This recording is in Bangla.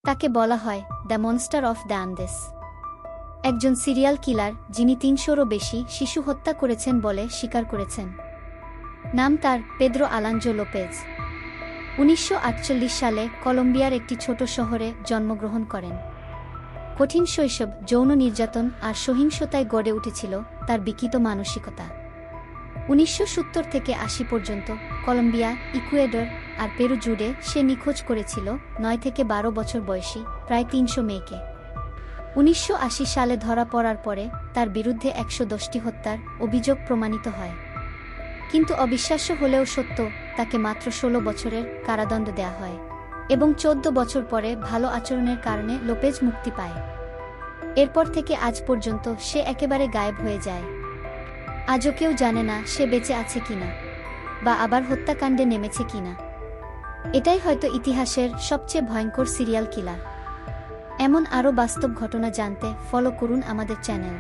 তাকে বলা হয় the monster of the Andreas, একজন সিরিয়াল কিলার যিনি ৩০০রও বেশি শিশু হত্যা করেছেন বলে স্বীকার করেছেন। নাম তার পেদ্রো আলানজো লোপেজ। ১৯৪৮ সালে কলম্বিয়ার একটি ছোট শহরে জন্মগ্রহণ করেন। কঠিন শৈশব, যৌন নির্যাতন আর সহিংসতায় গড়ে উঠেছিল তার বিকৃত মানসিকতা। ১৯৭০ থেকে ৮০ পর্যন্ত কলম্বিয়া, ইকুয়েডর আর পেরু জুড়ে সে নিখোঁজ করেছিল ৯ থেকে ১২ বছর বয়সী প্রায় ৩০০ মেয়েকে। ১৯৮০ সালে ধরা পড়ার পরে তার বিরুদ্ধে ১১০টি হত্যার অভিযোগ প্রমাণিত হয়। কিন্তু অবিশ্বাস্য হলেও সত্য, তাকে মাত্র ১৬ বছরের কারাদণ্ড দেয়া হয় এবং ১৪ বছর পরে ভালো আচরণের কারণে লোপেজ মুক্তি পায়। এরপর থেকে আজ পর্যন্ত সে একেবারে গায়েব হয়ে যায়। আজও কেউ জানে না সে বেঁচে আছে কিনা বা আবার হত্যাকাণ্ডে নেমেছে কিনা। এটাই হয়তো ইতিহাসের সবচেয়ে ভয়ঙ্কর সিরিয়াল কিলার। এমন আরও বাস্তব ঘটনা জানতে ফলো করুন আমাদের চ্যানেল।